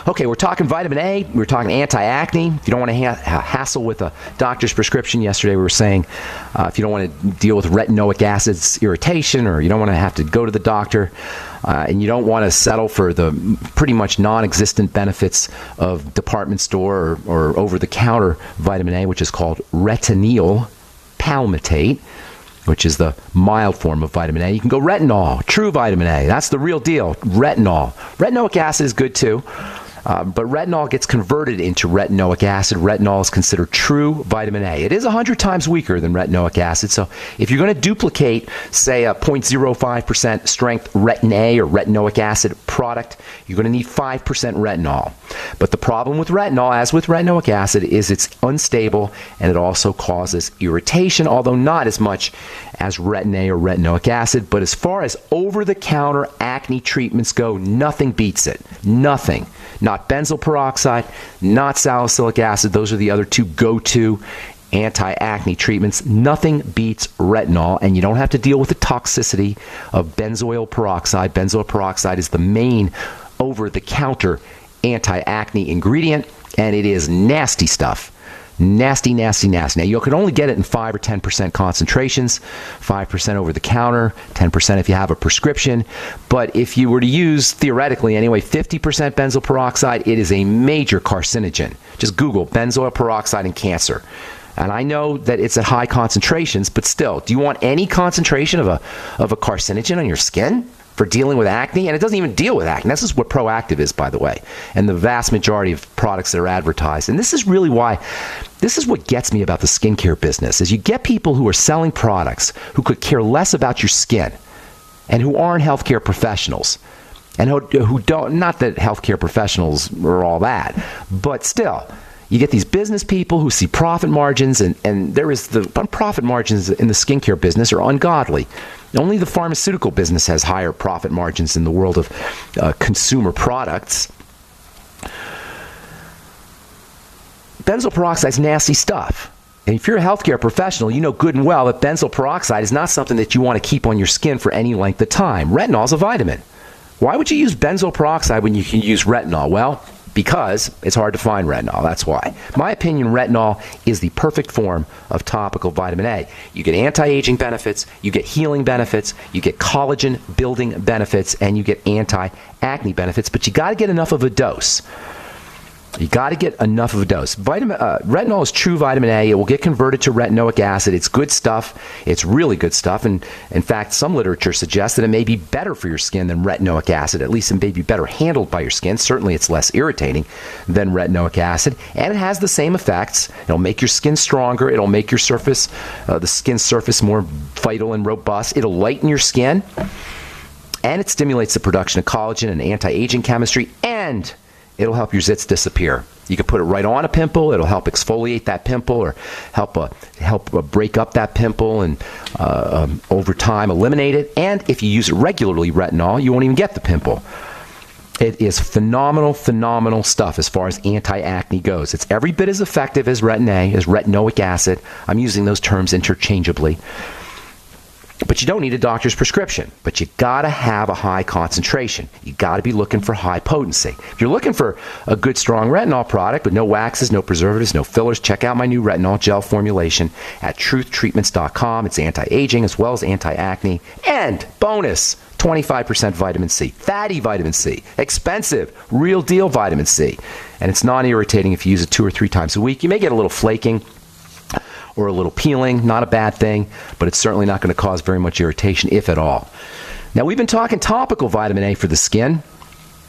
Okay, we're talking vitamin A. We're talking anti-acne. If you don't want to hassle with a doctor's prescription, yesterday we were saying if you don't want to deal with retinoic acid's irritation, or you don't want to have to go to the doctor, and you don't want to settle for the pretty much non-existent benefits of department store or over-the-counter vitamin A, which is called retinol palmitate, which is the mild form of vitamin A. You can go retinol, true vitamin A. That's the real deal, retinol. Retinoic acid is good too, but retinol gets converted into retinoic acid. Retinol is considered true vitamin A. It is 100 times weaker than retinoic acid, so if you're going to duplicate, say, a 0.05% strength retin A or retinoic acid product, you're going to need 5% retinol. But the problem with retinol, as with retinoic acid, is it's unstable, and it also causes irritation, although not as much as retin A or retinoic acid. But as far as over-the-counter acne treatments go, nothing beats it. Nothing. Not benzoyl peroxide, not salicylic acid. Those are the other two go-to anti-acne treatments. Nothing beats retinol, and you don't have to deal with the toxicity of benzoyl peroxide. Benzoyl peroxide is the main over-the-counter anti-acne ingredient, and it is nasty stuff. Nasty, nasty, nasty. Now, you can only get it in 5 or 10% concentrations, 5% over the counter, 10% if you have a prescription. But if you were to use, theoretically anyway, 50% benzoyl peroxide, it is a major carcinogen. Just Google benzoyl peroxide and cancer. And I know that it's at high concentrations, but still, do you want any concentration of a carcinogen on your skin for dealing with acne? And it doesn't even deal with acne. This is what Proactive is, by the way, and the vast majority of products that are advertised. And this is really why, this is what gets me about the skincare business, is you get people who are selling products who could care less about your skin and who aren't healthcare professionals. And who don't, not that healthcare professionals are all that, but still, you get these business people who see profit margins, and there is the profit margins in the skincare business are ungodly. Only the pharmaceutical business has higher profit margins in the world of consumer products. Benzoyl peroxide is nasty stuff. And if you're a healthcare professional, you know good and well that benzoyl peroxide is not something that you want to keep on your skin for any length of time. Retinol is a vitamin. Why would you use benzoyl peroxide when you can use retinol? Well, because it's hard to find retinol. That's why. In my opinion, retinol is the perfect form of topical vitamin A. You get anti-aging benefits, you get healing benefits, you get collagen building benefits, and you get anti-acne benefits, but you got to get enough of a dose. You got to get enough of a dose. Retinol is true vitamin A. It will get converted to retinoic acid. It's good stuff. It's really good stuff. And in fact, some literature suggests that it may be better for your skin than retinoic acid. At least it may be better handled by your skin. Certainly, it's less irritating than retinoic acid. And it has the same effects. It'll make your skin stronger. It'll make your surface, the skin surface, more vital and robust. It'll lighten your skin. And it stimulates the production of collagen and anti-aging chemistry. And it'll help your zits disappear. You can put it right on a pimple. It'll help exfoliate that pimple, or help break up that pimple, and over time eliminate it. And if you use it regularly, retinol, you won't even get the pimple. It is phenomenal, phenomenal stuff as far as anti-acne goes. It's every bit as effective as retin A, as retinoic acid. I'm using those terms interchangeably. But you don't need a doctor's prescription. But you got to have a high concentration. You got to be looking for high potency. If you're looking for a good, strong retinol product with no waxes, no preservatives, no fillers, check out my new retinol gel formulation at truthtreatments.com. It's anti-aging as well as anti-acne. And bonus, 25% vitamin C. Fatty vitamin C. Expensive, real deal vitamin C. And it's non-irritating if you use it 2 or 3 times a week. You may get a little flaking or a little peeling, not a bad thing, but it's certainly not going to cause very much irritation, if at all. Now, we've been talking topical vitamin A for the skin.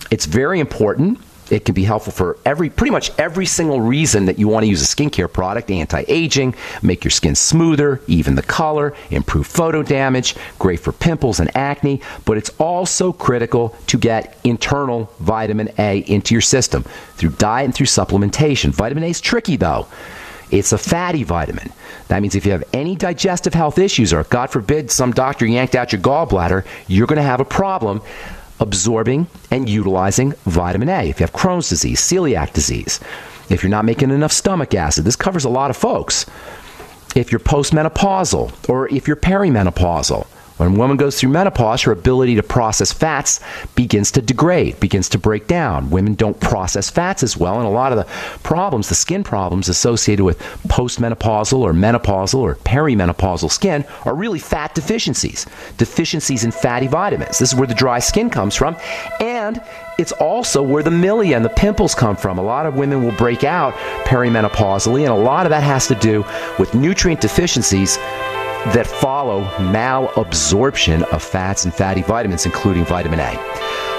It's very important. It can be helpful for pretty much every single reason that you want to use a skincare product. Anti-aging, make your skin smoother, even the color, improve photo damage, great for pimples and acne, but it's also critical to get internal vitamin A into your system through diet and through supplementation. Vitamin A is tricky, though. It's a fatty vitamin. That means if you have any digestive health issues, or God forbid some doctor yanked out your gallbladder, you're going to have a problem absorbing and utilizing vitamin A. If you have Crohn's disease, celiac disease, if you're not making enough stomach acid, this covers a lot of folks. If you're postmenopausal, or if you're perimenopausal, When a woman goes through menopause, her ability to process fats begins to degrade, begins to break down. Women don't process fats as well, and a lot of the problems, the skin problems associated with postmenopausal or menopausal or perimenopausal skin are really fat deficiencies, deficiencies in fatty vitamins. This is where the dry skin comes from, and it's also where the milia and the pimples come from. A lot of women will break out perimenopausally, and a lot of that has to do with nutrient deficiencies that follow malabsorption of fats and fatty vitamins, including vitamin A.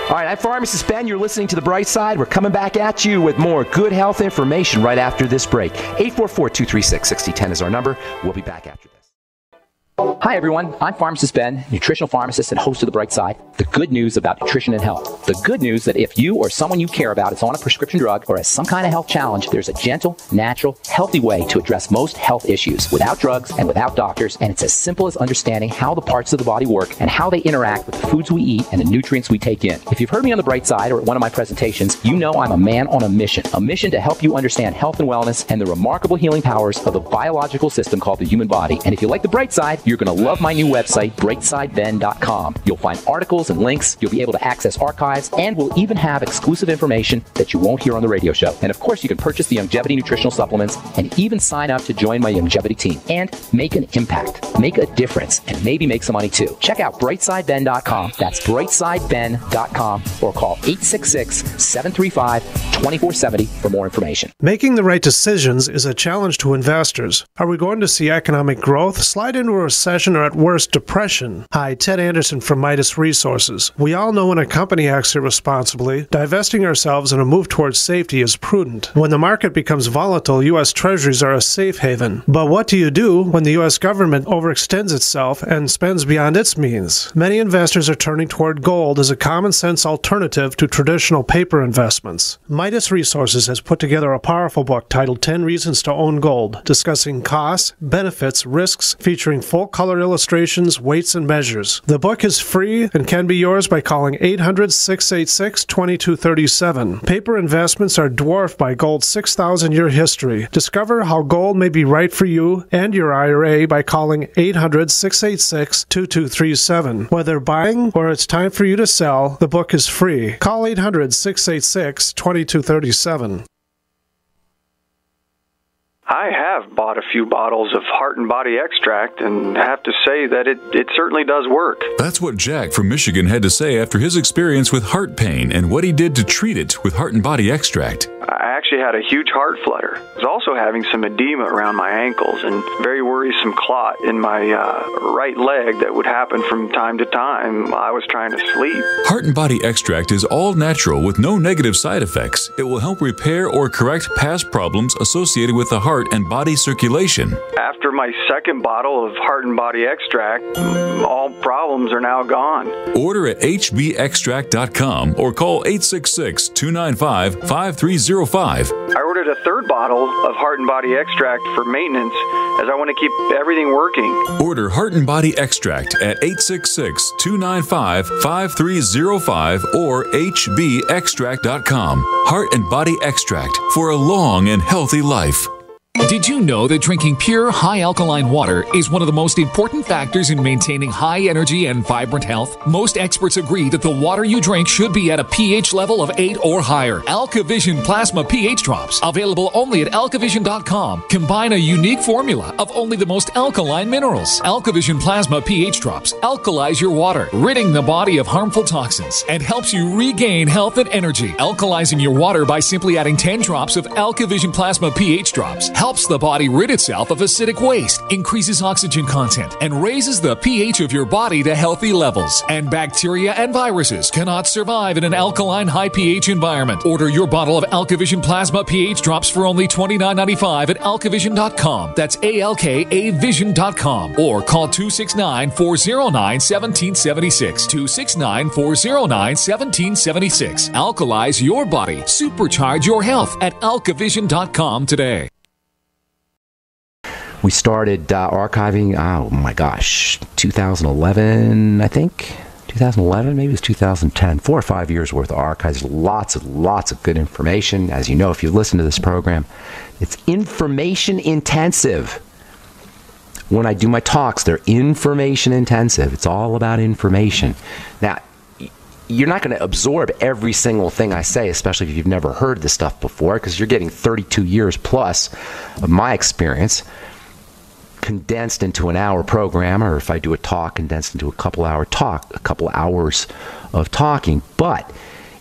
All right, I'm Pharmacist Ben. You're listening to The Bright Side. We're coming back at you with more good health information right after this break. 844-236-6010 is our number. We'll be back after this. Hi, everyone. I'm Pharmacist Ben, nutritional pharmacist and host of The Bright Side. The good news about nutrition and health. The good news that if you or someone you care about is on a prescription drug or has some kind of health challenge, there's a gentle, natural, healthy way to address most health issues without drugs and without doctors. And it's as simple as understanding how the parts of the body work and how they interact with the foods we eat and the nutrients we take in. If you've heard me on The Bright Side or at one of my presentations, you know I'm a man on a mission to help you understand health and wellness and the remarkable healing powers of the biological system called the human body. And if you like The Bright Side, you're going to love my new website, brightsideben.com. You'll find articles and links. You'll be able to access archives, and we'll even have exclusive information that you won't hear on the radio show. And of course, you can purchase the Longevity nutritional supplements and even sign up to join my Longevity team and make an impact, make a difference, and maybe make some money too. Check out brightsideben.com. That's brightsideben.com, or call 866-735-2470 for more information. Making the right decisions is a challenge to investors. Are we going to see economic growth, slide into a recession, or at worst, depression? Hi, Ted Anderson from Midas Resources. We all know when a company acts irresponsibly, divesting ourselves in a move towards safety is prudent. When the market becomes volatile, U.S. Treasuries are a safe haven. But what do you do when the U.S. government overextends itself and spends beyond its means? Many investors are turning toward gold as a common-sense alternative to traditional paper investments. Midas Resources has put together a powerful book titled 10 Reasons to Own Gold, discussing costs, benefits, risks, featuring full-color illustrations, weights, and measures. The book is free and can be yours by calling 800-686-2237. Paper investments are dwarfed by gold's 6,000-year history. Discover how gold may be right for you and your IRA by calling 800-686-2237. Whether buying or it's time for you to sell, the book is free. Call 800-686-2237. I have bought a few bottles of Heart and Body Extract and have to say that it certainly does work. That's what Jack from Michigan had to say after his experience with heart pain and what he did to treat it with Heart and Body Extract. I actually had a huge heart flutter. I was also having some edema around my ankles and very worrisome clot in my right leg that would happen from time to time while I was trying to sleep. Heart and Body Extract is all natural with no negative side effects. It will help repair or correct past problems associated with the heart and body circulation. After my second bottle of Heart and Body Extract, all problems are now gone. Order at hbextract.com or call 866-295-5305. I ordered a third bottle of Heart and Body Extract for maintenance as I want to keep everything working. Order Heart and Body Extract at 866-295-5305 or hbextract.com. Heart and Body Extract for a long and healthy life. Did you know that drinking pure, high alkaline water is one of the most important factors in maintaining high energy and vibrant health? Most experts agree that the water you drink should be at a pH level of 8 or higher. AlkaVision Plasma pH Drops, available only at alkavision.com, combine a unique formula of only the most alkaline minerals. AlkaVision Plasma pH Drops alkalize your water, ridding the body of harmful toxins, and helps you regain health and energy. Alkalizing your water by simply adding 10 drops of AlkaVision Plasma pH Drops helps the body rid itself of acidic waste, increases oxygen content, and raises the pH of your body to healthy levels. And bacteria and viruses cannot survive in an alkaline high pH environment. Order your bottle of AlkaVision Plasma pH Drops for only $29.95 at alkavision.com. That's ALKAvision.com. Or call 269-409-1776. 269-409-1776. Alkalize your body. Supercharge your health at alkavision.com today. We started archiving, 2011, I think. 2011, maybe it was 2010. 4 or 5 years worth of archives. Lots of good information. As you know, if you listen to this program, it's information intensive. when I do my talks, they're information intensive. It's all about information. Now, you're not going to absorb every single thing I say, especially if you've never heard this stuff before, because you're getting 32 years plus of my experience condensed into an hour program, or if I do a talk, condensed into a couple hours of talking. But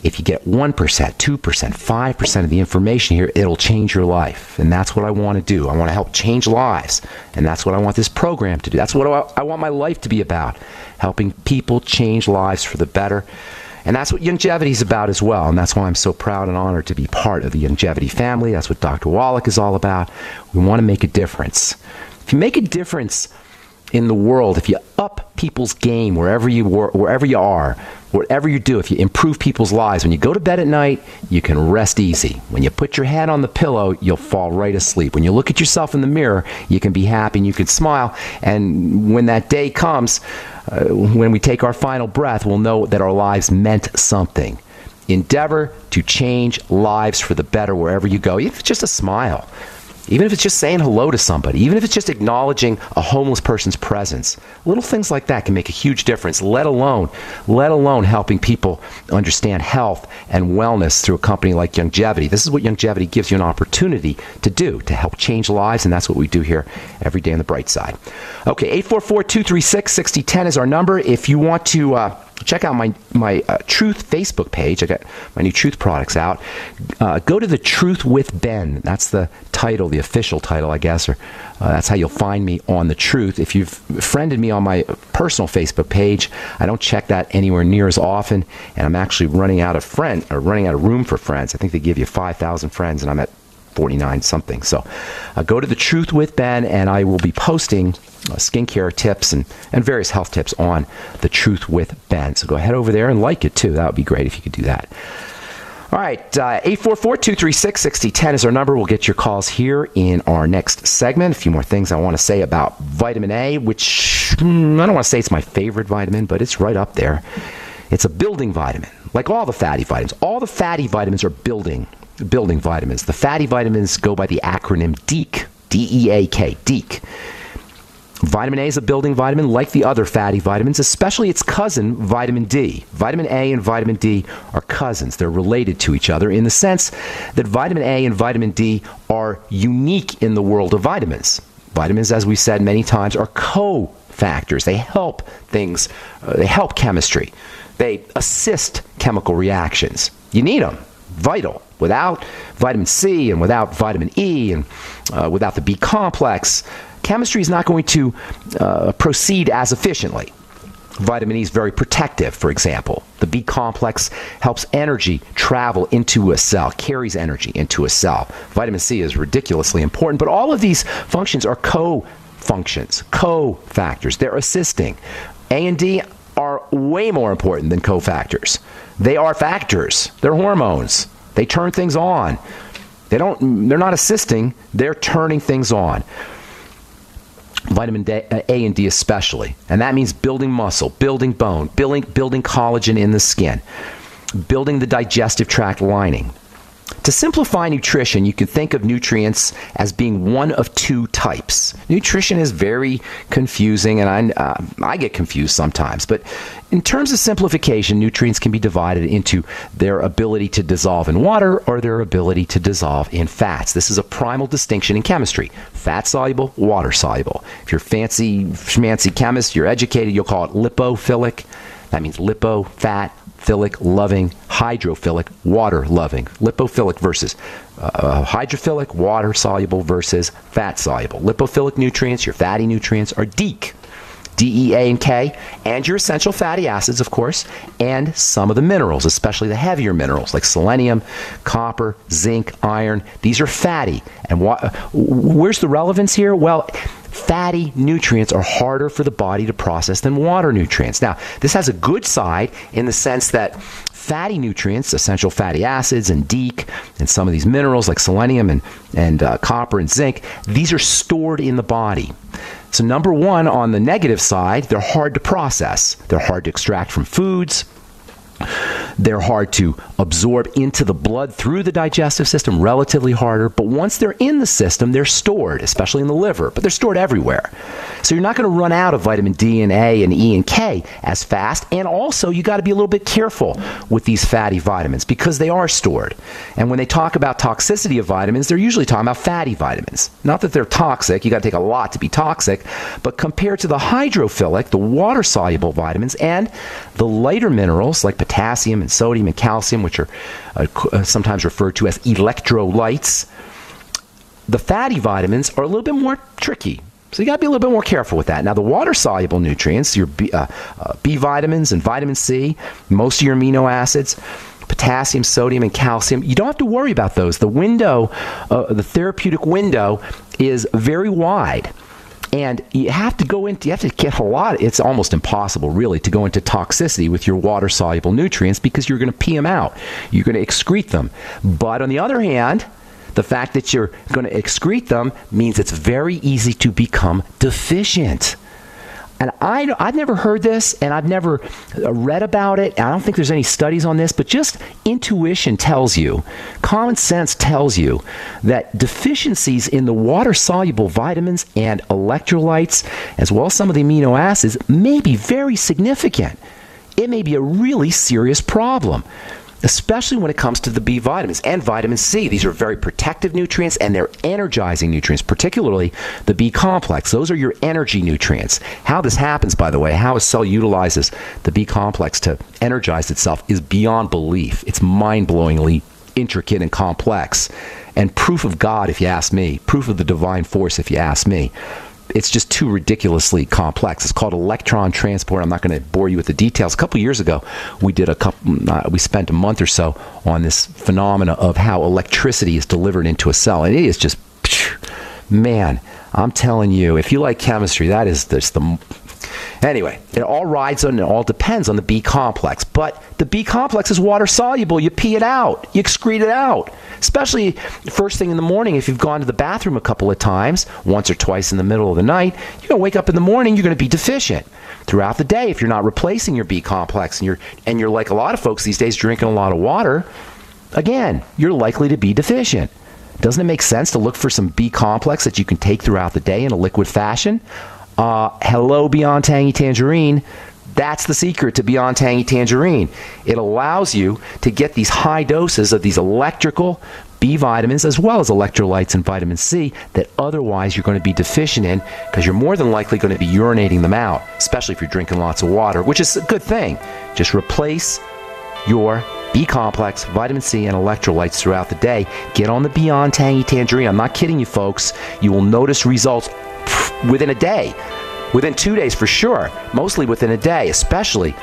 if you get 1%, 2%, 5% of the information here, it'll change your life. And that's what I want to do. I want to help change lives. And that's what I want this program to do. That's what I want my life to be about, helping people change lives for the better. And that's what longevity is about as well. And that's why I'm so proud and honored to be part of the longevity family. That's what Dr. Wallach is all about. We want to make a difference. If you make a difference in the world, if you up people's game wherever you are, whatever you do, if you improve people's lives, when you go to bed at night, you can rest easy. When you put your head on the pillow, you'll fall right asleep. When you look at yourself in the mirror, you can be happy and you can smile. And when that day comes, when we take our final breath, we'll know that our lives meant something. Endeavor to change lives for the better wherever you go, even if it's just a smile. Even if it's just saying hello to somebody, even if it's just acknowledging a homeless person's presence. Little things like that can make a huge difference, let alone helping people understand health and wellness through a company like Longevity. This is what Longevity gives you an opportunity to do, to help change lives, and that's what we do here every day on the bright side. Okay, 844-236-6010 is our number. If you want to check out my Truth Facebook page. I got my new Truth products out. Go to the Truth with Ben. That's the title, the official title, I guess, or that's how you'll find me on the Truth. If you've friended me on my personal Facebook page, I don't check that anywhere near as often, and I'm actually running out of room for friends. I think they give you 5,000 friends, and I'm at 49 something. So go to the Truth with Ben, and I will be posting skincare tips and various health tips on the Truth with Ben. So go ahead over there and like it too. That would be great if you could do that. All right, 844-236-6010 is our number. We'll get your calls here in our next segment. A few more things I want to say about vitamin A, which I don't want to say it's my favorite vitamin, but it's right up there. It's a building vitamin, like all the fatty vitamins. All the fatty vitamins are building vitamins. The fatty vitamins go by the acronym DEAK, D-E-A-K, DEAK. Vitamin A is a building vitamin like the other fatty vitamins, especially its cousin, vitamin D. Vitamin A and vitamin D are cousins. They're related to each other in the sense that vitamin A and vitamin D are unique in the world of vitamins. Vitamins, as we've said many times, are cofactors. They help things. They help chemistry. They assist chemical reactions. You need them. Vital. Without vitamin C and without vitamin E and without the B complex, chemistry is not going to proceed as efficiently. Vitamin E is very protective, for example. The B complex helps energy travel into a cell, carries energy into a cell. Vitamin C is ridiculously important, but all of these functions are co-functions, co-factors. They're assisting. A and D are way more important than cofactors. They are factors. They're hormones. They turn things on. They're not assisting, they're turning things on. Vitamin A and D especially. And that means building muscle, building bone, building collagen in the skin, building the digestive tract lining. To simplify nutrition, you can think of nutrients as being one of two types. Nutrition is very confusing, and I get confused sometimes. But in terms of simplification, nutrients can be divided into their ability to dissolve in water or their ability to dissolve in fats. This is a primal distinction in chemistry. Fat-soluble, water-soluble. If you're fancy chemist, you're educated, you'll call it lipophilic. That means lipo, fat, philic, loving, hydrophilic, water loving. Lipophilic versus hydrophilic, water soluble versus fat soluble. Lipophilic nutrients, your fatty nutrients, are DEAK, D-E-A and K, and your essential fatty acids, of course, and some of the minerals, especially the heavier minerals like selenium, copper, zinc, iron. These are fatty. And where's the relevance here? Well, fatty nutrients are harder for the body to process than water nutrients. Now, this has a good side in the sense that fatty nutrients, essential fatty acids and DEAK, and some of these minerals like selenium and copper and zinc, these are stored in the body. So number one, on the negative side, they're hard to process. They're hard to extract from foods. They're hard to absorb into the blood through the digestive system, relatively harder. But once they're in the system, they're stored, especially in the liver. But they're stored everywhere. So you're not going to run out of vitamin D and A and E and K as fast. And also, you got to be a little bit careful with these fatty vitamins because they are stored. And when they talk about toxicity of vitamins, they're usually talking about fatty vitamins. Not that they're toxic. You got to take a lot to be toxic. But compared to the hydrophilic, the water-soluble vitamins, and the lighter minerals like potassium and sodium and calcium, which are sometimes referred to as electrolytes, the fatty vitamins are a little bit more tricky. So you got to be a little bit more careful with that. Now, the water-soluble nutrients, your B vitamins and vitamin C, most of your amino acids, potassium, sodium, and calcium, you don't have to worry about those. The window, the therapeutic window is very wide. And you have to get a lot. It's almost impossible, really, to go into toxicity with your water-soluble nutrients because you're going to pee them out. You're going to excrete them. But on the other hand, the fact that you're going to excrete them means it's very easy to become deficient. And I've never heard this, and I've never read about it. I don't think there's any studies on this, but just intuition tells you, common sense tells you that deficiencies in the water-soluble vitamins and electrolytes, as well as some of the amino acids, may be very significant. It may be a really serious problem, especially when it comes to the B vitamins and vitamin C. These are very protective nutrients and they're energizing nutrients, particularly the B complex. Those are your energy nutrients. How this happens, by the way, how a cell utilizes the B complex to energize itself is beyond belief. It's mind-blowingly intricate and complex. And proof of God, if you ask me, proof of the divine force, if you ask me. It's just too ridiculously complex. It's called electron transport. I'm not going to bore you with the details. A couple years ago, we spent a month or so on this phenomena of how electricity is delivered into a cell. And it is just, man, I'm telling you, if you like chemistry, that is just the... Anyway, it all rides on and it all depends on the B complex. But the B complex is water soluble. You pee it out. You excrete it out. Especially first thing in the morning, if you've gone to the bathroom a couple of times, once or twice in the middle of the night, you're going to wake up in the morning, you're going to be deficient. Throughout the day, if you're not replacing your B complex and you're like a lot of folks these days drinking a lot of water, again, you're likely to be deficient. Doesn't it make sense to look for some B complex that you can take throughout the day in a liquid fashion? Hello, Beyond Tangy Tangerine. That's the secret to Beyond Tangy Tangerine. It allows you to get these high doses of these electrical B vitamins as well as electrolytes and vitamin C that otherwise you're going to be deficient in because you're more than likely going to be urinating them out, especially if you're drinking lots of water, which is a good thing. Just replace your B complex, vitamin C, and electrolytes throughout the day. Get on the Beyond Tangy Tangerine. I'm not kidding you, folks. You will notice results within a day. Within 2 days for sure, mostly within a day, especially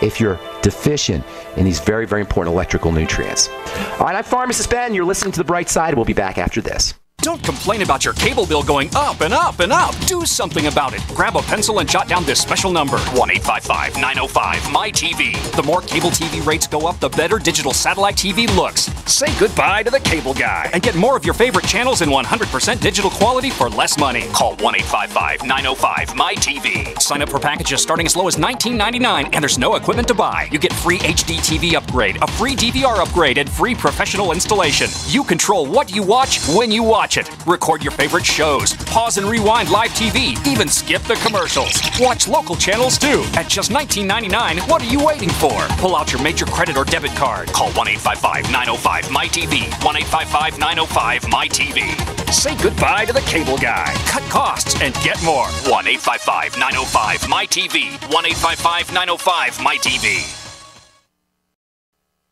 if you're deficient in these very, very important electrical nutrients. All right, I'm Pharmacist Ben. You're listening to The Bright Side. We'll be back after this. Don't complain about your cable bill going up and up and up. Do something about it. Grab a pencil and jot down this special number, 1-855-905-MY-TV. The more cable TV rates go up, the better digital satellite TV looks. Say goodbye to the cable guy and get more of your favorite channels in 100% digital quality for less money. Call 1-855-905-MY-TV. Sign up for packages starting as low as $19.99 and there's no equipment to buy. You get free HD TV upgrade, a free DVR upgrade, and free professional installation. You control what you watch when you watch it. Record your favorite shows, pause and rewind live TV, even skip the commercials. Watch local channels too. At just $19.99, what are you waiting for? Pull out your major credit or debit card. Call 1-855-905-MY-TV. 1-855-905-MY-TV. Say goodbye to the cable guy. Cut costs and get more. 1-855-905-MY-TV. 1-855-905-MY-TV.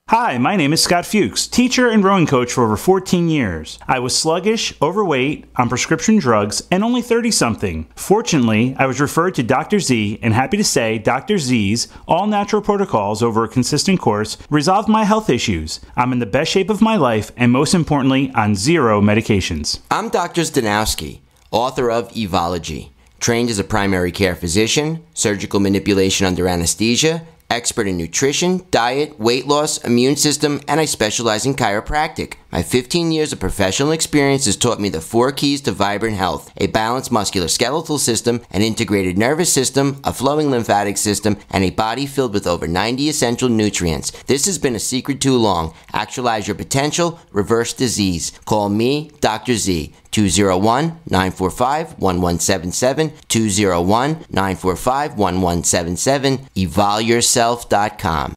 Hi, my name is Scott Fuchs, teacher and rowing coach for over 14 years. I was sluggish, overweight, on prescription drugs, and only 30-something. Fortunately, I was referred to Dr. Z, and happy to say Dr. Z's all-natural protocols over a consistent course resolved my health issues. I'm in the best shape of my life, and most importantly, on 0 medications. I'm Dr. Zdanowski, author of Evology, trained as a primary care physician, surgical manipulation under anesthesia, expert in nutrition, diet, weight loss, immune system, and I specialize in chiropractic. My 15 years of professional experience has taught me the 4 keys to vibrant health: a balanced musculoskeletal system, an integrated nervous system, a flowing lymphatic system, and a body filled with over 90 essential nutrients. This has been a secret too long. Actualize your potential, reverse disease. Call me, Dr. Z, 201-945-1177, 201-945-1177, evolyourself.com.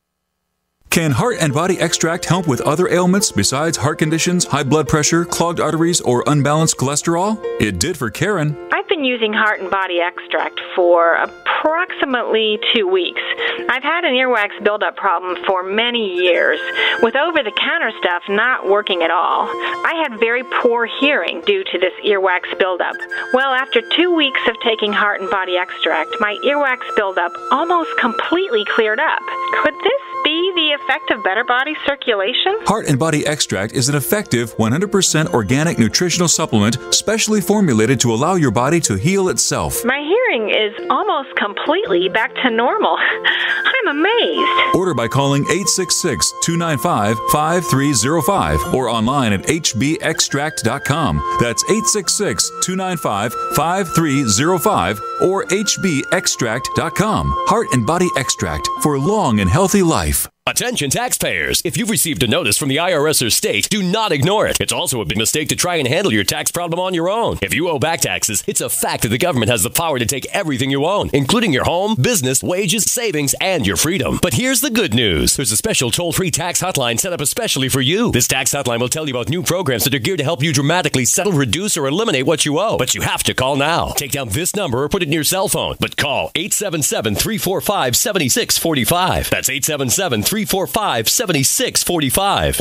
Can heart and body extract help with other ailments besides heart conditions, high blood pressure, clogged arteries, or unbalanced cholesterol? It did for Karen. I've been using heart and body extract for approximately 2 weeks. I've had an earwax buildup problem for many years, with over-the-counter stuff not working at all. I had very poor hearing due to this earwax buildup. Well, after 2 weeks of taking heart and body extract, my earwax buildup almost completely cleared up. Could this be the effect of better body circulation? Heart and Body Extract is an effective 100% organic nutritional supplement specially formulated to allow your body to heal itself. My hearing is almost completely back to normal. I'm amazed. Order by calling 866-295-5305 or online at hbextract.com. That's 866-295-5305 or hbextract.com. Heart and Body Extract for a long and healthy life. Attention taxpayers! If you've received a notice from the IRS or state, do not ignore it. It's also a big mistake to try and handle your tax problem on your own. If you owe back taxes, it's a fact that the government has the power to take everything you own, including your home, business, wages, savings, and your freedom. But here's the good news. There's a special toll-free tax hotline set up especially for you. This tax hotline will tell you about new programs that are geared to help you dramatically settle, reduce, or eliminate what you owe. But you have to call now. Take down this number or put it in your cell phone. But call 877-345-7645. That's 877-345-7645.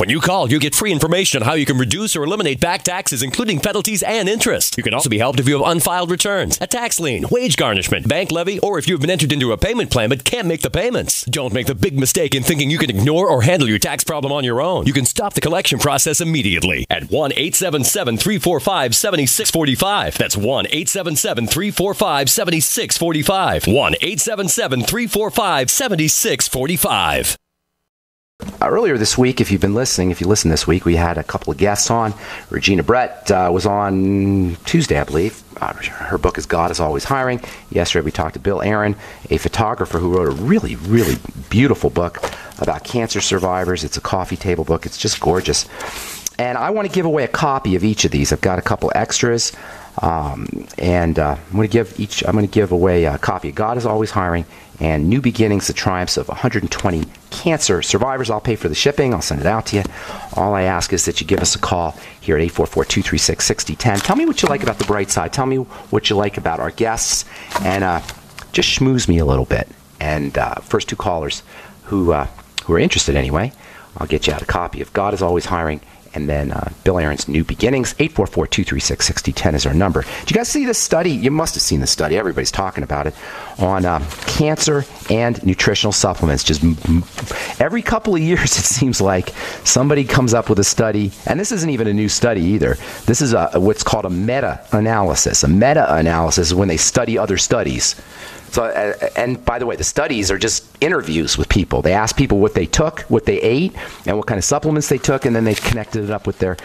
When you call, you get free information on how you can reduce or eliminate back taxes, including penalties and interest. You can also be helped if you have unfiled returns, a tax lien, wage garnishment, bank levy, or if you've been entered into a payment plan but can't make the payments. Don't make the big mistake in thinking you can ignore or handle your tax problem on your own. You can stop the collection process immediately at 1-877-345-7645. That's 1-877-345-7645. 1-877-345-7645. Earlier this week, if you listened this week, we had a couple of guests on. Regina Brett was on Tuesday, I believe. Her book is God is Always Hiring. Yesterday, we talked to Bill Aaron, a photographer who wrote a really, really beautiful book about cancer survivors. It's a coffee table book. It's just gorgeous. And I want to give away a copy of each of these. I've got a couple extras. And I'm going to give away a copy of God is Always Hiring and New Beginnings, the Triumphs of 120 Cancer Survivors. I'll pay for the shipping. I'll send it out to you. All I ask is that you give us a call here at 844-236-6010. Tell me what you like about the bright side. Tell me what you like about our guests, and just schmooze me a little bit. And first two callers who are interested anyway, I'll get you out a copy of God is Always Hiring and then Bill Aaron's New Beginnings. 844-236-6010 is our number. Did you guys see this study? You must have seen this study. Everybody's talking about it on cancer and nutritional supplements. Just every couple of years, it seems like somebody comes up with a study, and this isn't even a new study either. This is what's called a meta-analysis. A meta-analysis is when they study other studies. So, and by the way, the studies are just interviews with people. They ask people what they took, what they ate, and what kind of supplements they took, and then they connected it up with their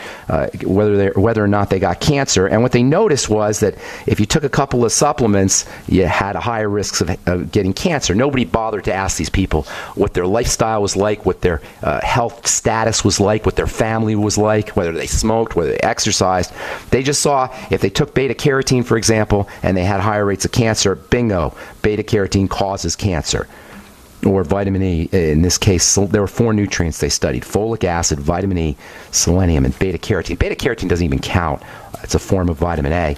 whether or not they got cancer. And what they noticed was that if you took a couple of supplements, you had a higher risk of getting cancer. Nobody bothered to ask these people what their lifestyle was like, what their health status was like, what their family was like, whether they smoked, whether they exercised. They just saw if they took beta-carotene, for example, and they had higher rates of cancer, bingo. Beta-carotene causes cancer. Or vitamin E. In this case, there were 4 nutrients they studied: folic acid, vitamin E, selenium, and beta-carotene. Beta-carotene doesn't even count. It's a form of vitamin A.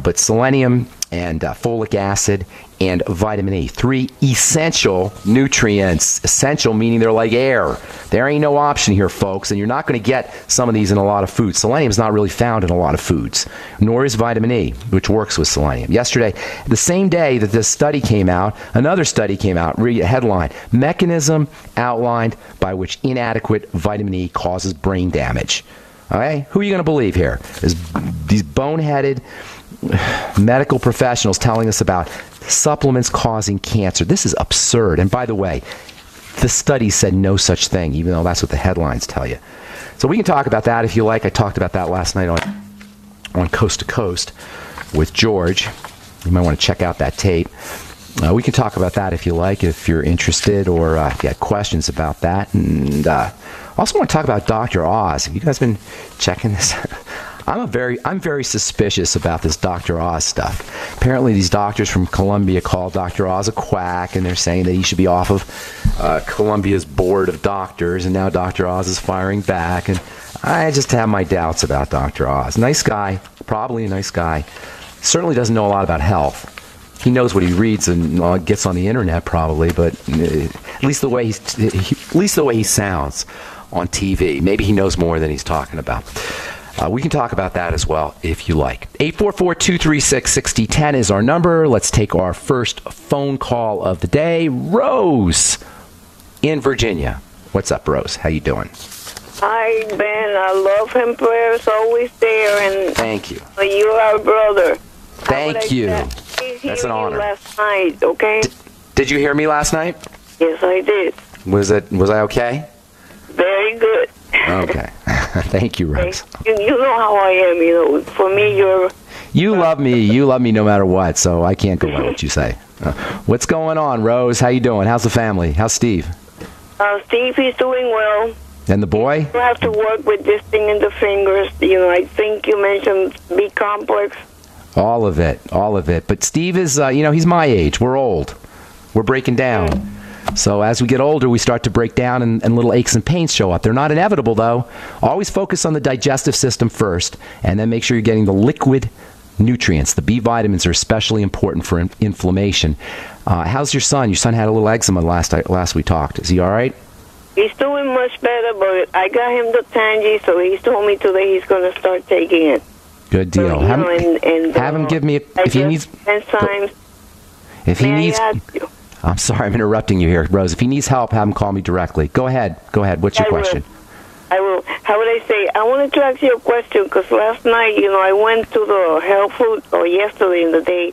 But selenium and folic acid and vitamin E, 3 essential nutrients. Essential meaning they're like air. There ain't no option here, folks, and you're not going to get some of these in a lot of foods. Selenium is not really found in a lot of foods, nor is vitamin E, which works with selenium. Yesterday, the same day that this study came out, another study came out. Read a headline: Mechanism outlined by which inadequate vitamin E causes brain damage. Okay, who are you going to believe here? There's these boneheaded medical professionals telling us about supplements causing cancer. This is absurd. And by the way, the study said no such thing, even though that's what the headlines tell you. So we can talk about that if you like. I talked about that last night on Coast to Coast with George. You might want to check out that tape. We can talk about that if you like, if you're interested, or if you had questions about that. And also want to talk about Dr. Oz. Have you guys been checking this? I'm very suspicious about this Dr. Oz stuff. Apparently, these doctors from Columbia call Dr. Oz a quack, and they're saying that he should be off of Columbia's board of doctors, and now Dr. Oz is firing back. And I just have my doubts about Dr. Oz. Nice guy, probably a nice guy. Certainly doesn't know a lot about health. He knows what he reads and gets on the internet, probably, but at least the way he sounds on TV. Maybe he knows more than he's talking about. We can talk about that as well if you like. 844-236-6010 is our number. Let's take our first phone call of the day. Rose in Virginia. What's up, Rose? How you doing? Hi, Ben. I love him. Prayers always there. And thank you. You are a brother. Thank you. That's an honor. Last night, okay? Did you hear me last night? Yes, I did. Was I okay? Very good. Okay. Thank you, Rose. You know how I am, you know. For me, You love me. You love me no matter what, so I can't go by what you say. What's going on, Rose? How you doing? How's the family? How's Steve? Steve, he's doing well. And the boy? You have to work with this thing in the fingers. You know, I think you mentioned B-complex. All of it. But Steve is, he's my age. We're old. We're breaking down. So as we get older, we start to break down and little aches and pains show up. They're not inevitable, though. Always focus on the digestive system first, and then make sure you're getting the liquid nutrients. The B vitamins are especially important for inflammation. How's your son? Your son had a little eczema last we talked. Is he all right? He's doing much better, but I got him the Tangy, so he's told me today he's going to start taking it. Good deal. So, have him give me if he needs enzymes. If he needs, you? I'm sorry, I'm interrupting you here, Rose. If he needs help, have him call me directly. Go ahead. What's your question? I will. How would I say? I wanted to ask you a question because last night, I went to the health food, or yesterday in the day,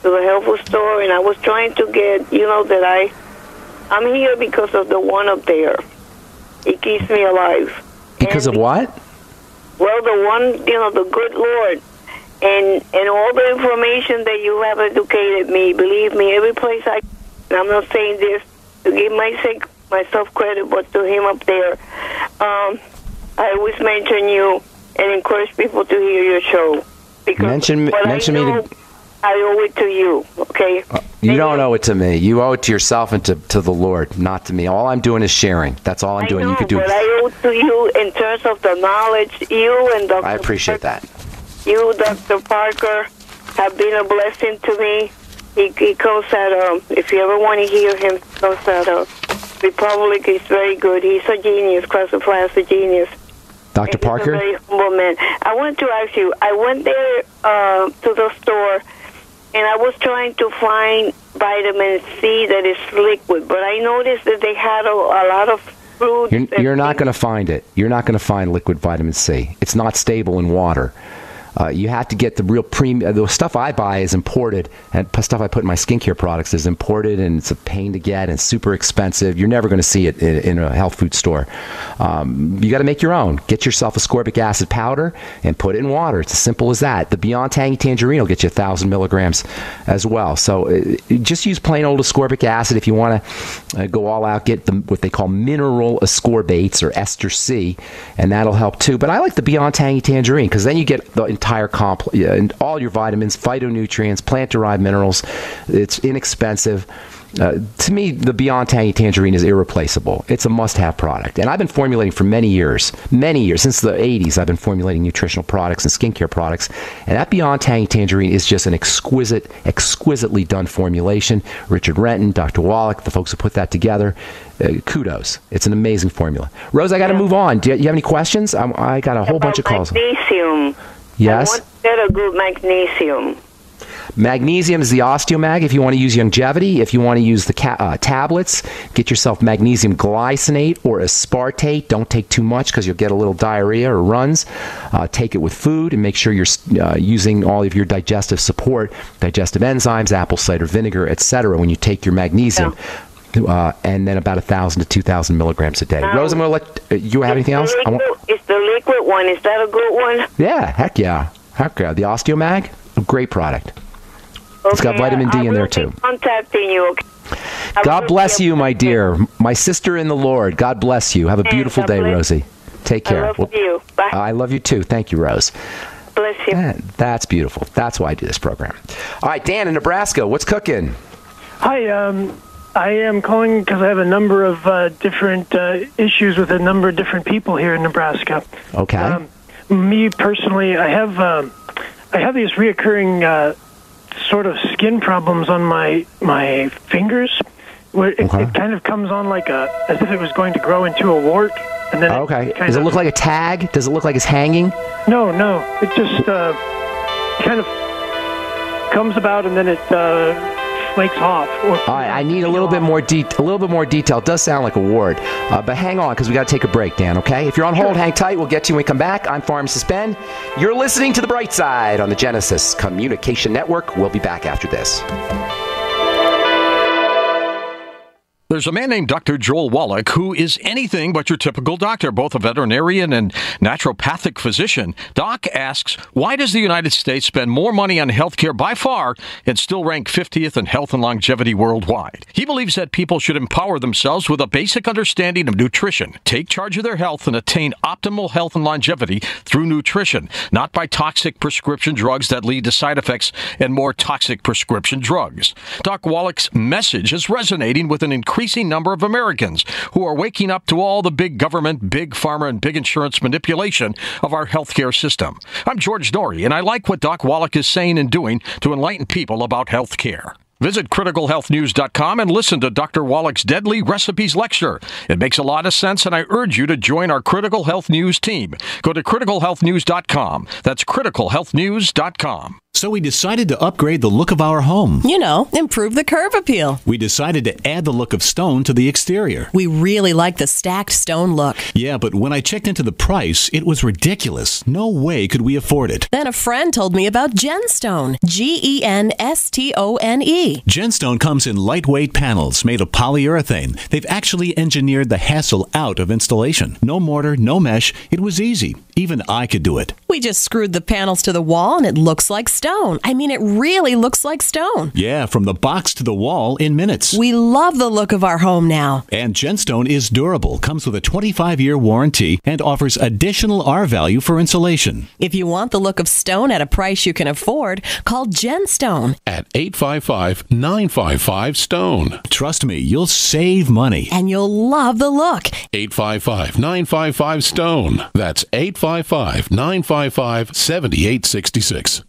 to the health food store, and I was trying to get, that I'm here because of the one up there. It keeps me alive. Because of what? Well, the one, the good Lord. And all the information that you have educated me, believe me, every place I'm not saying this to give myself credit, but to him up there, I always mention you and encourage people to hear your show. Because mention me I owe it to you, okay? You don't owe it to me. You owe it to yourself and to the Lord, not to me. All I'm doing is sharing. That's all I'm doing. I know, you could do. But I owe it to you in terms of the knowledge. You and Dr. I appreciate that. You, Dr. Parker, have been a blessing to me. He comes at, if you ever want to hear him, he comes at Republic. He's very good. He's a genius, classified as a genius. Dr. Parker? He's a very humble man. I wanted to ask you, I went there to the store, and I was trying to find vitamin C that is liquid, but I noticed that they had a lot of fruits. You're not going to find it. You're not going to find liquid vitamin C. It's not stable in water. You have to get the real premium. The stuff I buy is imported, and stuff I put in my skincare products is imported, and it's a pain to get and super expensive. You're never going to see it in a health food store. You got to make your own. Get yourself ascorbic acid powder and put it in water. It's as simple as that. The Beyond Tangy Tangerine will get you 1,000 milligrams as well. So just use plain old ascorbic acid. If you want to go all out, get what they call mineral ascorbates or ester C, and that'll help too. But I like the Beyond Tangy Tangerine because then you get the entire complex, and all your vitamins, phytonutrients, plant-derived minerals. It's inexpensive. To me, the Beyond Tangy Tangerine is irreplaceable. It's a must-have product. And I've been formulating for many years, since the 80s, I've been formulating nutritional products and skincare products. And that Beyond Tangy Tangerine is just an exquisitely done formulation. Richard Renton, Dr. Wallach, the folks who put that together, kudos. It's an amazing formula. Rose, I got to move on. Do you have any questions? I got a whole bunch of calls. Magnesium. Yes? I want to get a good magnesium. Magnesium is the Osteomag if you want to use longevity. If you want to use the tablets, get yourself magnesium glycinate or aspartate. Don't take too much because you'll get a little diarrhea or runs. Take it with food and make sure you're using all of your digestive support, digestive enzymes, apple cider vinegar, etc. when you take your magnesium. and then about 1,000 to 2,000 milligrams a day. Rose, I'm going to let you have anything else? It's the liquid one. Is that a good one? Yeah, heck yeah. The Osteomag, a great product. Okay, it's got vitamin D in there too. Contacting you. Okay? God bless you, my dear. My sister in the Lord. God bless you. Have a beautiful day, Rosie. Take care. I love you. Bye. I love you too. Thank you, Rose. Bless you. That's beautiful. That's why I do this program. All right, Dan in Nebraska, what's cooking? Hi, I am calling because I have a number of different issues with a number of different people here in Nebraska. Okay. Me personally, I have these reoccurring sort of skin problems on my fingers, where it kind of comes on like as if it was going to grow into a wart, and then Does it look like a tag? Does it look like it's hanging? No, it just kind of comes about and then it flakes off. All right, I need a little bit more detail. It does sound like a wart, but hang on because we got to take a break, Dan. Okay? If you're on hold, hang tight. We'll get to you when we come back. I'm Pharmacist Ben. You're listening to The Bright Side on the Genesis Communication Network. We'll be back after this. There's a man named Dr. Joel Wallach who is anything but your typical doctor, both a veterinarian and naturopathic physician. Doc asks, why does the United States spend more money on healthcare by far and still rank 50th in health and longevity worldwide? He believes that people should empower themselves with a basic understanding of nutrition, take charge of their health, and attain optimal health and longevity through nutrition, not by toxic prescription drugs that lead to side effects and more toxic prescription drugs. Doc Wallach's message is resonating with an increasing number of Americans who are waking up to all the big government, big pharma, and big insurance manipulation of our healthcare system. I'm George Norrie, and I like what Doc Wallach is saying and doing to enlighten people about healthcare. Visit criticalhealthnews.com and listen to Dr. Wallach's Deadly Recipes lecture. It makes a lot of sense, and I urge you to join our Critical Health News team. Go to criticalhealthnews.com. That's criticalhealthnews.com. So we decided to upgrade the look of our home. You know, improve the curb appeal. We decided to add the look of stone to the exterior. We really like the stacked stone look. Yeah, but when I checked into the price, it was ridiculous. No way could we afford it. Then a friend told me about Genstone. Genstone. Genstone comes in lightweight panels made of polyurethane. They've actually engineered the hassle out of installation. No mortar, no mesh. It was easy. Even I could do it. We just screwed the panels to the wall and it looks like stone. I mean, it really looks like stone. Yeah, from the box to the wall in minutes. We love the look of our home now. And Genstone is durable, comes with a 25-year warranty, and offers additional R-value for insulation. If you want the look of stone at a price you can afford, call Genstone at 855-955-STONE. Trust me, you'll save money. And you'll love the look. 855-955-STONE. That's 855-955-7866.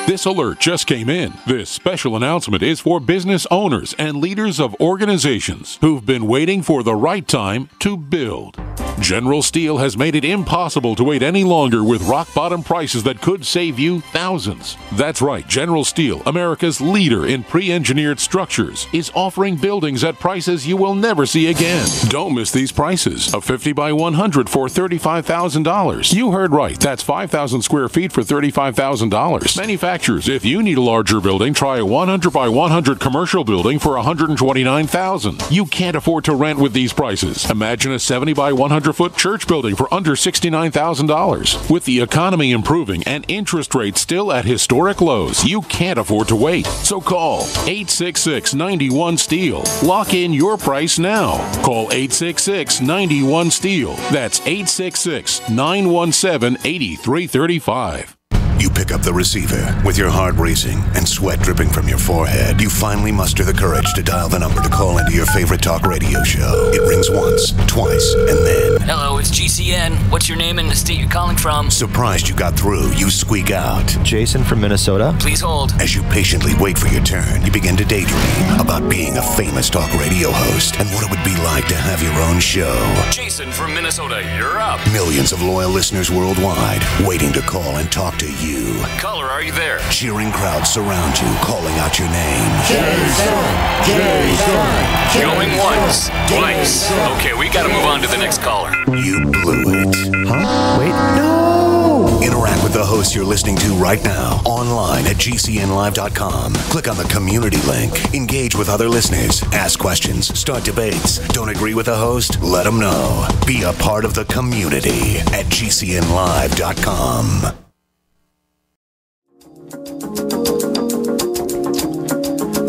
This alert just came in. This special announcement is for business owners and leaders of organizations who've been waiting for the right time to build. General Steel has made it impossible to wait any longer with rock-bottom prices that could save you thousands. That's right, General Steel, America's leader in pre-engineered structures, is offering buildings at prices you will never see again. Don't miss these prices. A 50 by 100 for $35,000. You heard right, that's 5,000 square feet for $35,000. Manufacturers, if you need a larger building, try a 100 by 100 commercial building for $129,000. You can't afford to rent with these prices. Imagine a 70 by 100-foot church building for under $69,000. With the economy improving and interest rates still at historic lows, you can't afford to wait. So call 866-91-STEEL. Lock in your price now. Call 866-91-STEEL. That's 866-917-8335. You pick up the receiver with your heart racing and sweat dripping from your forehead. You finally muster the courage to dial the number to call into your favorite talk radio show. It rings once, twice, and then... Hello, it's GCN. What's your name and the state you're calling from? Surprised you got through, you squeak out. Jason from Minnesota. Please hold. As you patiently wait for your turn, you begin to daydream about being a famous talk radio host and what it would be like to have your own show. Jason from Minnesota, you're up. Millions of loyal listeners worldwide waiting to call and talk to you. Caller, are you there? Cheering crowds surround you, calling out your name. Jason! Jason! Going once, twice. Okay, we gotta move on to the next caller. You blew it. Huh? Wait, no! In a Interact with the hosts you're listening to right now, online at GCNlive.com. Click on the community link. Engage with other listeners. Ask questions. Start debates. Don't agree with the host? Let them know. Be a part of the community at GCNlive.com.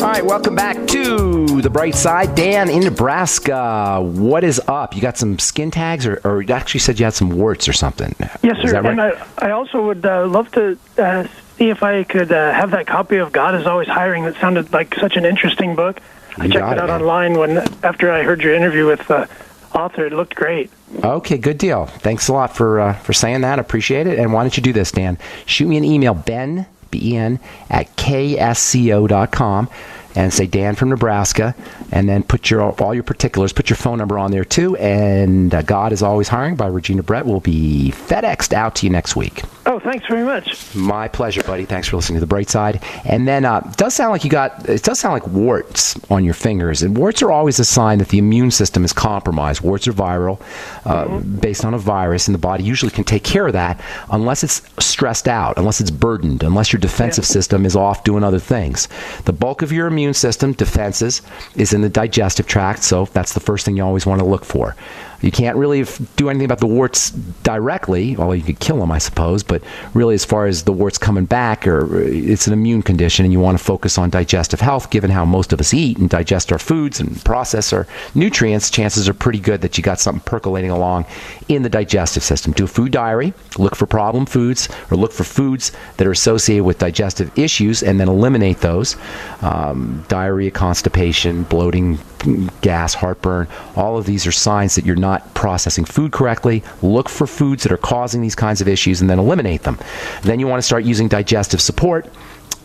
All right, welcome back to The Bright Side. Dan in Nebraska, what is up? You got some skin tags, or you actually said you had some warts or something? Yes, sir. Is that right? And I also would love to see if I could have that copy of God is Always Hiring. That sounded like such an interesting book. I checked it out online after I heard your interview with the author. It looked great. Okay, good deal. Thanks a lot for saying that. Appreciate it. And why don't you do this, Dan? Shoot me an email, Ben, B-E-N, at ksco.com. and say Dan from Nebraska, and then put all your particulars, put your phone number on there too, and God is Always Hiring by Regina Brett will be FedExed out to you next week. Oh, thanks very much. My pleasure, buddy. Thanks for listening to The Bright Side. And then it does sound like warts on your fingers, and warts are always a sign that the immune system is compromised. Warts are viral, based on a virus, and the body usually can take care of that unless it's stressed out, unless it's burdened, unless your defensive system is off doing other things. The bulk of your immune system, defenses, is in the digestive tract, so that's the first thing you always want to look for. You can't really do anything about the warts directly, although you could kill them, I suppose, but really as far as the warts coming back, it's an immune condition, and you want to focus on digestive health. Given how most of us eat and digest our foods and process our nutrients, chances are pretty good that you got something percolating along in the digestive system. Do a food diary, look for problem foods, or look for foods that are associated with digestive issues, and then eliminate those. Diarrhea, constipation, bloating, gas, heartburn, all of these are signs that you're not processing food correctly. Look for foods that are causing these kinds of issues and then eliminate them. Then you want to start using digestive support.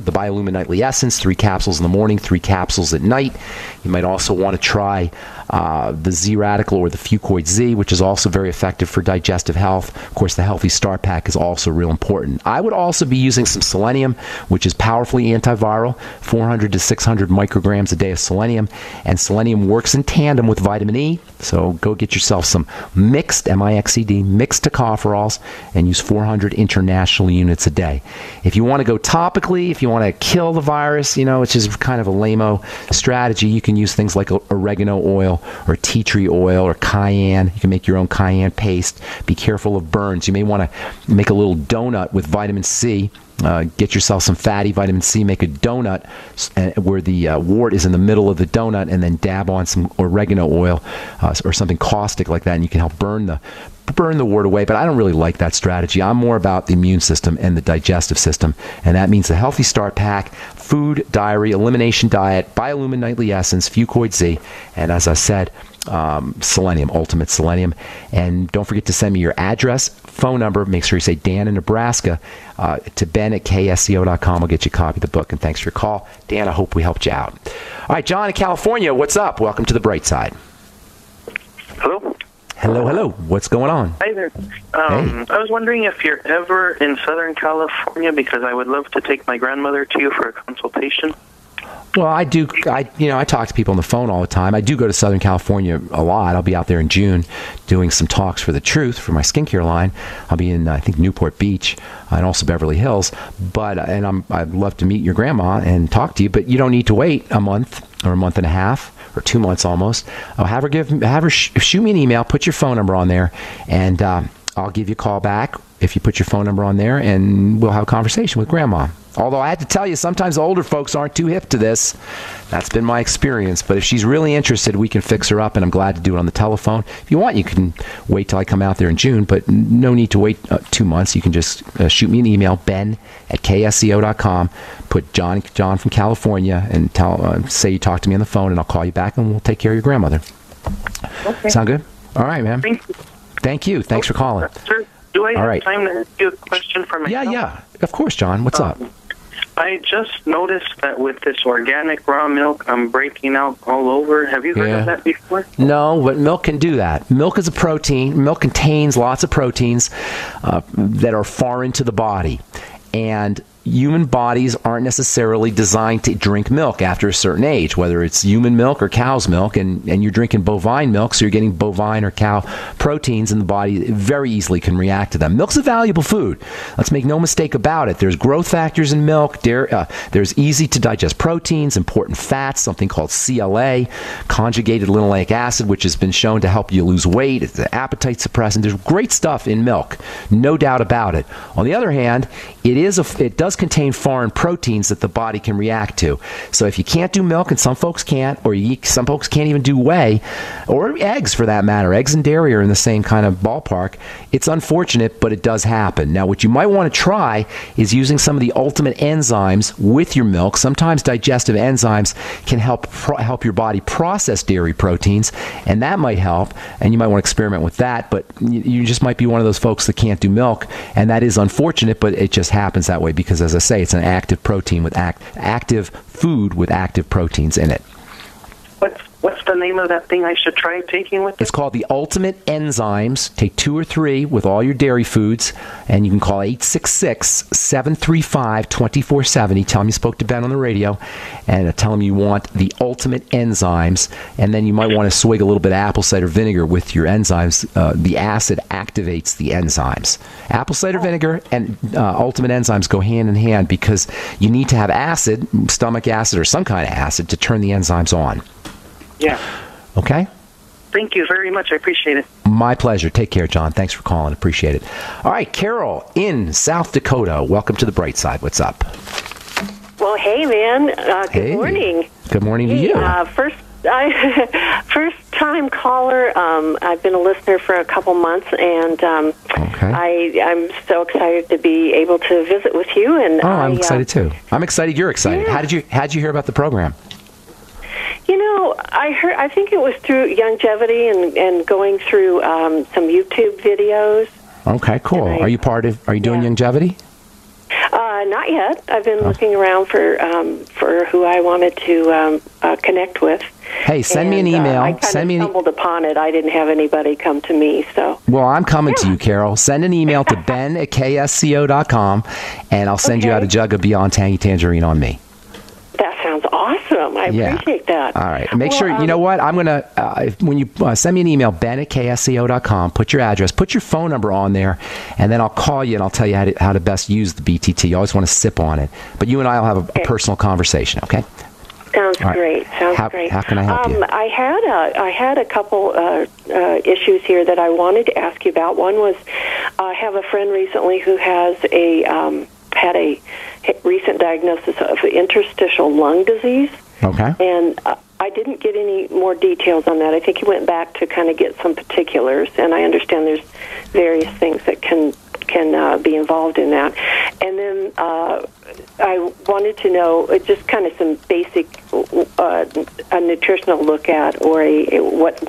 The Biolumin Nightly Essence, 3 capsules in the morning, 3 capsules at night. You might also want to try the Z Radical or the Fucoid Z, which is also very effective for digestive health. Of course, the Healthy Start Pack is also real important. I would also be using some selenium, which is powerfully antiviral, 400 to 600 micrograms a day of selenium. And selenium works in tandem with vitamin E, so go get yourself some mixed, M-I-X-E-D, mixed tocopherols, and use 400 international units a day. If you want to go topically, if you want to kill the virus, which is kind of a lame-o strategy, you can use things like oregano oil or tea tree oil or cayenne. You can make your own cayenne paste. Be careful of burns. You may want to make a little donut with vitamin C. Get yourself some fatty vitamin C, make a donut where the wart is in the middle of the donut, and then dab on some oregano oil or something caustic like that, and you can help burn the wart away. But I don't really like that strategy. I'm more about the immune system and the digestive system, and that means the Healthy Start Pack, food diary, elimination diet, Biolumin Nightly Essence, Fucoid Z, and as I said, selenium, ultimate selenium. And don't forget to send me your address, phone number. Make sure you say Dan in Nebraska to Ben at ksco.com. I'll get you a copy of the book, and thanks for your call. Dan, I hope we helped you out. All right, John in California, what's up? Welcome to The Bright Side. Hello? Hello. What's going on? Hi there. I was wondering if you're ever in Southern California, because I would love to take my grandmother to you for a consultation. Well, I do. I talk to people on the phone all the time. I do go to Southern California a lot. I'll be out there in June doing some talks for The Truth for my skincare line. I'll be in, I think, Newport Beach and also Beverly Hills. I'd love to meet your grandma and talk to you, but you don't need to wait a month or a month and a half or 2 months almost. I'll have her shoot me an email, put your phone number on there, and I'll give you a call back if you put your phone number on there, and we'll have a conversation with Grandma. Although I have to tell you, sometimes older folks aren't too hip to this. That's been my experience. But if she's really interested, we can fix her up, and I'm glad to do it on the telephone. If you want, you can wait till I come out there in June, but no need to wait 2 months. You can just shoot me an email, ben at ksco.com, put John from California, and say you talked to me on the phone, and I'll call you back, and we'll take care of your grandmother. Okay. Sound good? All right, man. Thank you. Thanks for calling. Sir, do I have time to ask you a question for myself? Yeah. Of course, John. What's up? I just noticed that with this organic raw milk, I'm breaking out all over. Have you heard of that before? No, but milk can do that. Milk is a protein. Milk contains lots of proteins that are foreign to the body. And human bodies aren't necessarily designed to drink milk after a certain age, whether it's human milk or cow's milk, and you're drinking bovine milk, so you're getting bovine or cow proteins, and the body very easily can react to them. Milk's a valuable food. Let's make no mistake about it. There's growth factors in milk. There's easy to digest proteins, important fats, something called CLA, conjugated linoleic acid, which has been shown to help you lose weight. It's an appetite suppressant. There's great stuff in milk, no doubt about it. On the other hand, it does contain foreign proteins that the body can react to. So if you can't do milk, and some folks can't, or some folks can't even do whey, or eggs for that matter, eggs and dairy are in the same kind of ballpark, it's unfortunate, but it does happen. Now, what you might want to try is using some of the ultimate enzymes with your milk. Sometimes digestive enzymes can help your body process dairy proteins, and that might help, and you might want to experiment with that, but you just might be one of those folks that can't do milk, and that is unfortunate, but it just happens that way because, as I say, it's an active protein with active food with active proteins in it. What's the name of that thing I should try taking with it? It's called the Ultimate Enzymes. Take 2 or 3 with all your dairy foods, and you can call 866-735-2470. Tell them you spoke to Ben on the radio, and tell them you want the Ultimate Enzymes, and then you might want to swig a little bit of apple cider vinegar with your enzymes. The acid activates the enzymes. Apple cider vinegar and Ultimate Enzymes go hand in hand because you need to have acid, stomach acid or some kind of acid, to turn the enzymes on. Yeah. Okay? Thank you very much. I appreciate it. My pleasure. Take care, John. Thanks for calling. Appreciate it. All right, Carol in South Dakota. Welcome to the bright side. What's up? Well, hey, man. Good morning. Good morning to you. First-time caller. I've been a listener for a couple months, and I'm so excited to be able to visit with you. And I'm excited too. I'm excited you're excited. Yeah. How'd you hear about the program? You know, I think it was through Longevity and going through some YouTube videos. Okay, cool. Are you doing Longevity? Not yet. I've been looking around for who I wanted to connect with. Hey, send me an email. I kind of stumbled upon it. I didn't have anybody come to me, so. Well, I'm coming to you, Carol. Send an email to ben@ksco.com, and I'll send you out a jug of Beyond Tangy Tangerine on me. That sounds awesome. I appreciate that. All right. Make sure, you know what? I'm going to, when you send me an email, ben@ksco.com, put your address, put your phone number on there, and then I'll call you and I'll tell you how to best use the BTT. You always want to sip on it. But you and I will have a personal conversation, okay? Sounds great. Great. How can I help you? I had a couple issues here that I wanted to ask you about. One was I have a friend recently who has had a recent diagnosis of interstitial lung disease. Okay. And I didn't get any more details on that. I think he went back to kind of get some particulars, and I understand there's various things that can be involved in that. And then I wanted to know just kind of some basic a nutritional look at, or what's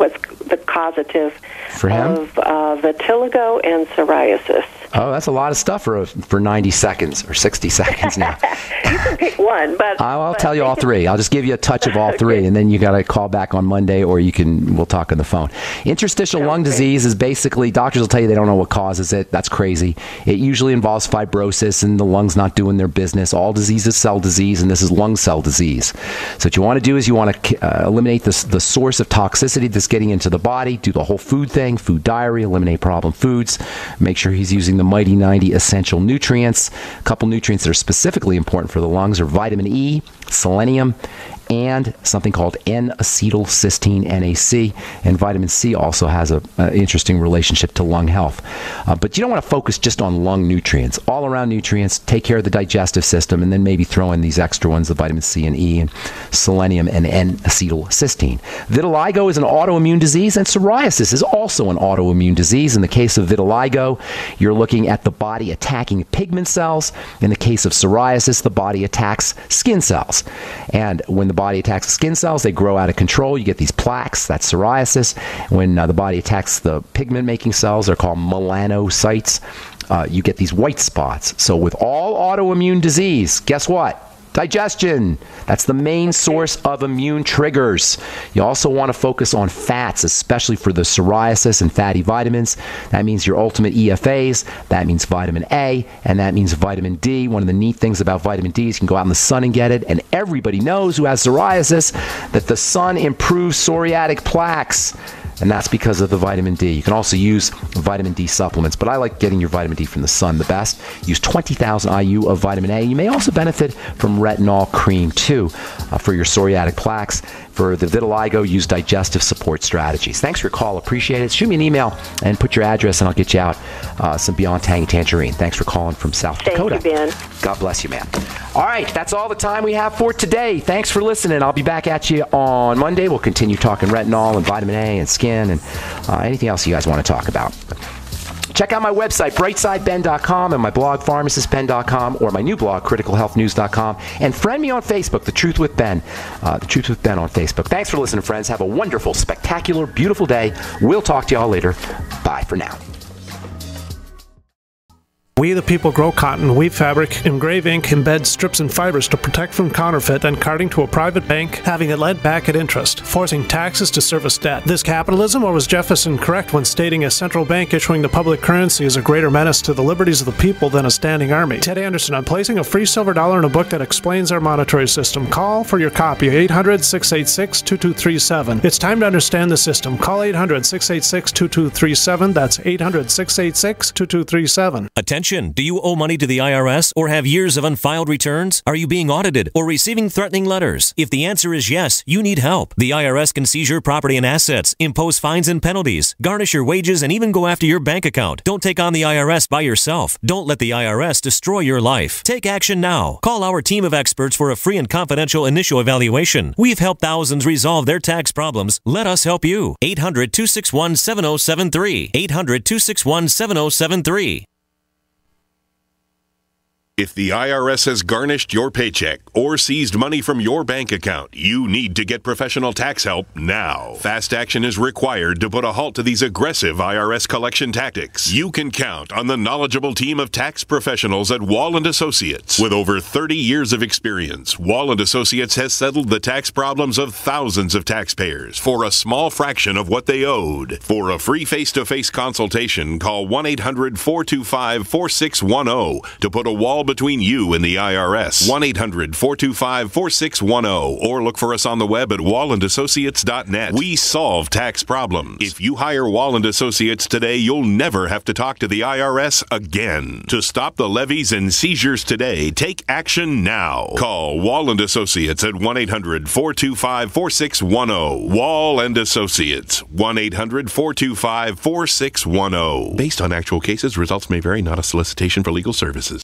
the causative for him of vitiligo and psoriasis. Oh, that's a lot of stuff for 90 seconds or 60 seconds now. You can pick one, but I'll tell you all three. I'll just give you a touch of all three, and then you got to call back on Monday, or we'll talk on the phone. Interstitial lung disease is basically, doctors will tell you they don't know what causes it. That's crazy. It usually involves fibrosis and the lungs not doing their business. All disease is cell disease, and this is lung cell disease. So what you want to do is you want to eliminate the source of toxicity that's getting into the body, do the whole food thing, food diary, eliminate problem foods, make sure he's using the Mighty 90 essential nutrients. A couple nutrients that are specifically important for the lungs are vitamin E, selenium, and something called N-acetylcysteine, NAC. And vitamin C also has an interesting relationship to lung health. But you don't want to focus just on lung nutrients. All around nutrients, take care of the digestive system, and then maybe throw in these extra ones, the vitamin C and E, and selenium and N-acetylcysteine. Vitiligo is an autoimmune disease, and psoriasis is also an autoimmune disease. In the case of vitiligo, you're looking at the body attacking pigment cells. In the case of psoriasis, the body attacks skin cells. And when the body attacks the skin cells, they grow out of control. You get these plaques. That's psoriasis. When the body attacks the pigment-making cells, they're called melanocytes. You get these white spots. So with all autoimmune disease, guess what? Digestion. That's the main source of immune triggers. You also want to focus on fats, especially for the psoriasis and fatty vitamins. That means your ultimate EFAs. That means vitamin A, and that means vitamin D. One of the neat things about vitamin D is you can go out in the sun and get it. And everybody knows who has psoriasis that the sun improves psoriatic plaques. And that's because of the vitamin D. You can also use vitamin D supplements, but I like getting your vitamin D from the sun the best. Use 20,000 IU of vitamin A. You may also benefit from retinol cream too for your psoriatic plaques. For the vitiligo, use digestive support strategies. Thanks for your call. Appreciate it. Shoot me an email and put your address, and I'll get you out some Beyond Tangy Tangerine. Thanks for calling from South Dakota. Thank you, Ben. God bless you, man. All right, that's all the time we have for today. Thanks for listening. I'll be back at you on Monday. We'll continue talking retinol and vitamin A and skin and anything else you guys want to talk about. Check out my website, brightsideben.com, and my blog, pharmacistben.com, or my new blog, criticalhealthnews.com. And friend me on Facebook, The Truth with Ben. The Truth with Ben on Facebook. Thanks for listening, friends. Have a wonderful, spectacular, beautiful day. We'll talk to y'all later. Bye for now. We the people grow cotton, weave fabric, engrave ink, embed strips and fibers to protect from counterfeit, then carting to a private bank, having it lent back at interest, forcing taxes to service debt. This capitalism, or was Jefferson correct when stating a central bank issuing the public currency is a greater menace to the liberties of the people than a standing army? Ted Anderson, I'm placing a free silver dollar in a book that explains our monetary system. Call for your copy, 800-686-2237. It's time to understand the system. Call 800-686-2237. That's 800-686-2237. Attention! Do you owe money to the IRS or have years of unfiled returns? Are you being audited or receiving threatening letters? If the answer is yes, you need help. The IRS can seize your property and assets, impose fines and penalties, garnish your wages, and even go after your bank account. Don't take on the IRS by yourself. Don't let the IRS destroy your life. Take action now. Call our team of experts for a free and confidential initial evaluation. We've helped thousands resolve their tax problems. Let us help you. 800-261-7073. 800-261-7073. If the IRS has garnished your paycheck or seized money from your bank account, you need to get professional tax help now. Fast action is required to put a halt to these aggressive IRS collection tactics. You can count on the knowledgeable team of tax professionals at Wall & Associates. With over 30 years of experience, Wall & Associates has settled the tax problems of thousands of taxpayers for a small fraction of what they owed. For a free face-to-face consultation, call 1-800-425-4610 to put a wall between you and the IRS. 1-800-425-4610 or look for us on the web at wallandassociates.net. We solve tax problems. If you hire Wall & Associates today, you'll never have to talk to the IRS again. To stop the levies and seizures today, take action now. Call Wall & Associates at 1-800-425-4610. Wall & Associates. 1-800-425-4610. Based on actual cases, results may vary, not a solicitation for legal services.